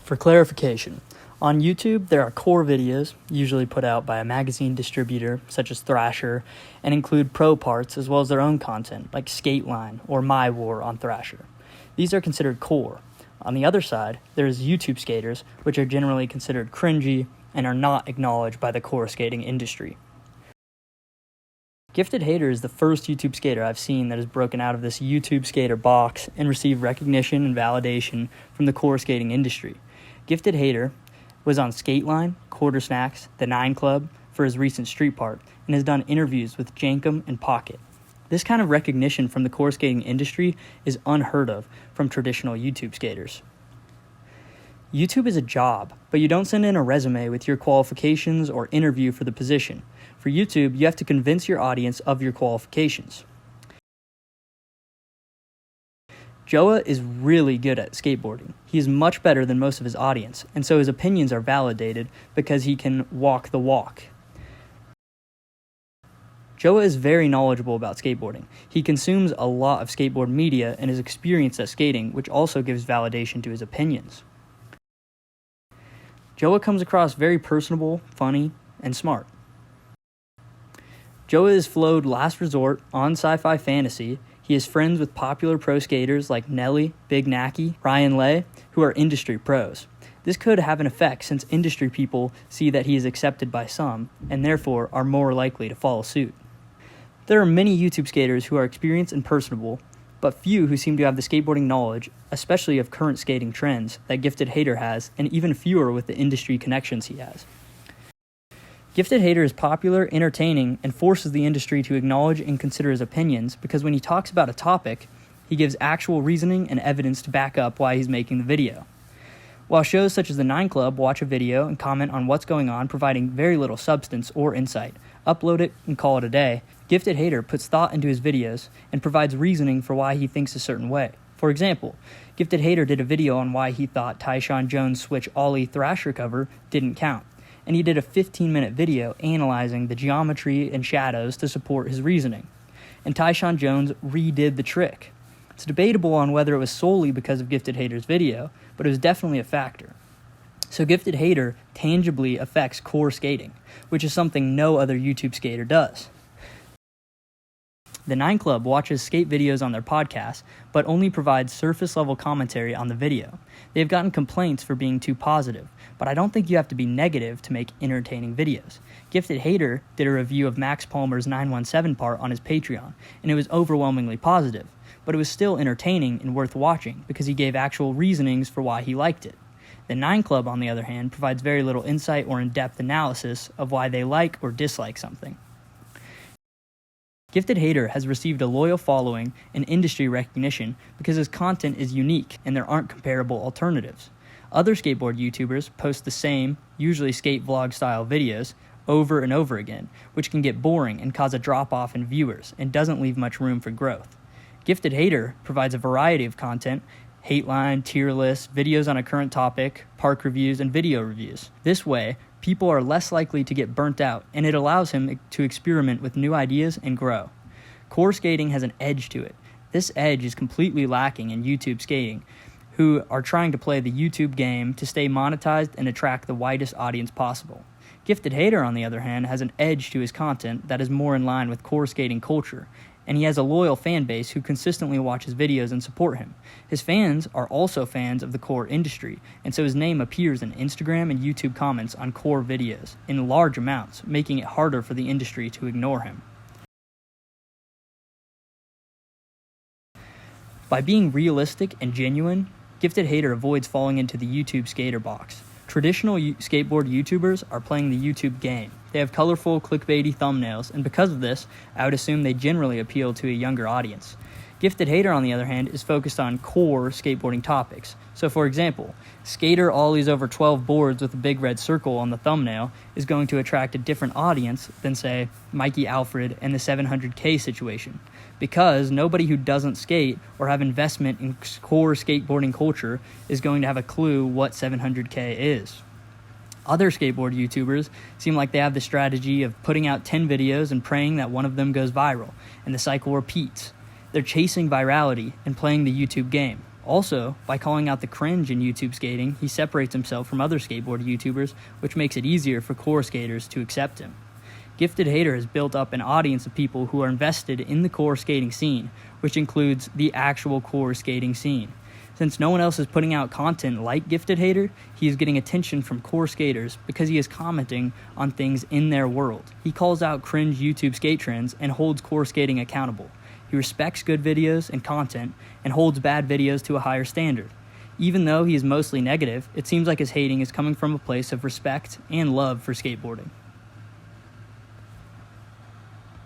For clarification, on YouTube there are core videos, usually put out by a magazine distributor such as Thrasher, and include pro parts as well as their own content like Skateline or My War on Thrasher. These are considered core. On the other side, there is YouTube skaters, which are generally considered cringy and are not acknowledged by the core skating industry. Gifted Hater is the first YouTube skater I've seen that has broken out of this YouTube skater box and received recognition and validation from the core skating industry. Gifted Hater was on Skateline, Quarter Snacks, The 9 Club for his recent street part, and has done interviews with Jankum and Pocket. This kind of recognition from the core skating industry is unheard of from traditional YouTube skaters. YouTube is a job, but you don't send in a resume with your qualifications or interview for the position. For YouTube, you have to convince your audience of your qualifications. Joa is really good at skateboarding. He is much better than most of his audience, and so his opinions are validated because he can walk the walk. Joa is very knowledgeable about skateboarding. He consumes a lot of skateboard media and is experienced at skating, which also gives validation to his opinions. Joa comes across very personable, funny, and smart. Joa is flowed Last Resort on Sci-Fi Fantasy. He is friends with popular pro skaters like Nelly, Big Nacky, Ryan Lay, who are industry pros. This could have an effect since industry people see that he is accepted by some, and therefore are more likely to follow suit. There are many YouTube skaters who are experienced and personable, but few who seem to have the skateboarding knowledge, especially of current skating trends, that Gifted Hater has, and even fewer with the industry connections he has. Gifted Hater is popular, entertaining, and forces the industry to acknowledge and consider his opinions because when he talks about a topic, he gives actual reasoning and evidence to back up why he's making the video. While shows such as the 9 Club watch a video and comment on what's going on, providing very little substance or insight, upload it and call it a day, Gifted Hater puts thought into his videos and provides reasoning for why he thinks a certain way. For example, Gifted Hater did a video on why he thought Tyshawn Jones' Switch Ollie Thrasher cover didn't count, and he did a 15-minute video analyzing the geometry and shadows to support his reasoning. And Tyshawn Jones redid the trick. It's debatable on whether it was solely because of Gifted Hater's video, but it was definitely a factor. So Gifted Hater tangibly affects core skating, which is something no other YouTube skater does. The 9 Club watches skate videos on their podcast, but only provides surface-level commentary on the video. They have gotten complaints for being too positive, but I don't think you have to be negative to make entertaining videos. Gifted Hater did a review of Max Palmer's 917 part on his Patreon, and it was overwhelmingly positive, but it was still entertaining and worth watching because he gave actual reasonings for why he liked it. The 9 Club, on the other hand, provides very little insight or in-depth analysis of why they like or dislike something. Gifted Hater has received a loyal following and industry recognition because his content is unique and there aren't comparable alternatives. Other skateboard YouTubers post the same, usually skate vlog style videos, over and over again, which can get boring and cause a drop-off in viewers and doesn't leave much room for growth. Gifted Hater provides a variety of content, hate line, tier lists, videos on a current topic, park reviews, and video reviews. This way, people are less likely to get burnt out, and it allows him to experiment with new ideas and grow. Core skating has an edge to it. This edge is completely lacking in YouTube skating, who are trying to play the YouTube game to stay monetized and attract the widest audience possible. Gifted Hater, on the other hand, has an edge to his content that is more in line with core skating culture, and he has a loyal fan base who consistently watch his videos and support him. His fans are also fans of the core industry, and so his name appears in Instagram and YouTube comments on core videos in large amounts, making it harder for the industry to ignore him. By being realistic and genuine, Gifted Hater avoids falling into the YouTube skater box. Traditional skateboard YouTubers are playing the YouTube game. They have colorful, clickbaity thumbnails, and because of this, I would assume they generally appeal to a younger audience. Gifted Hater, on the other hand, is focused on core skateboarding topics. So for example, skater ollies over 12 boards with a big red circle on the thumbnail is going to attract a different audience than, say, Mikey Alfred and the 700K situation. Because nobody who doesn't skate or have investment in core skateboarding culture is going to have a clue what 700K is. Other skateboard YouTubers seem like they have the strategy of putting out 10 videos and praying that one of them goes viral, and the cycle repeats. They're chasing virality and playing the YouTube game. Also, by calling out the cringe in YouTube skating, he separates himself from other skateboard YouTubers, which makes it easier for core skaters to accept him. Gifted Hater has built up an audience of people who are invested in the core skating scene, which includes the actual core skating scene. Since no one else is putting out content like Gifted Hater, he is getting attention from core skaters because he is commenting on things in their world. He calls out cringe YouTube skate trends and holds core skating accountable. He respects good videos and content and holds bad videos to a higher standard. Even though he is mostly negative, it seems like his hating is coming from a place of respect and love for skateboarding.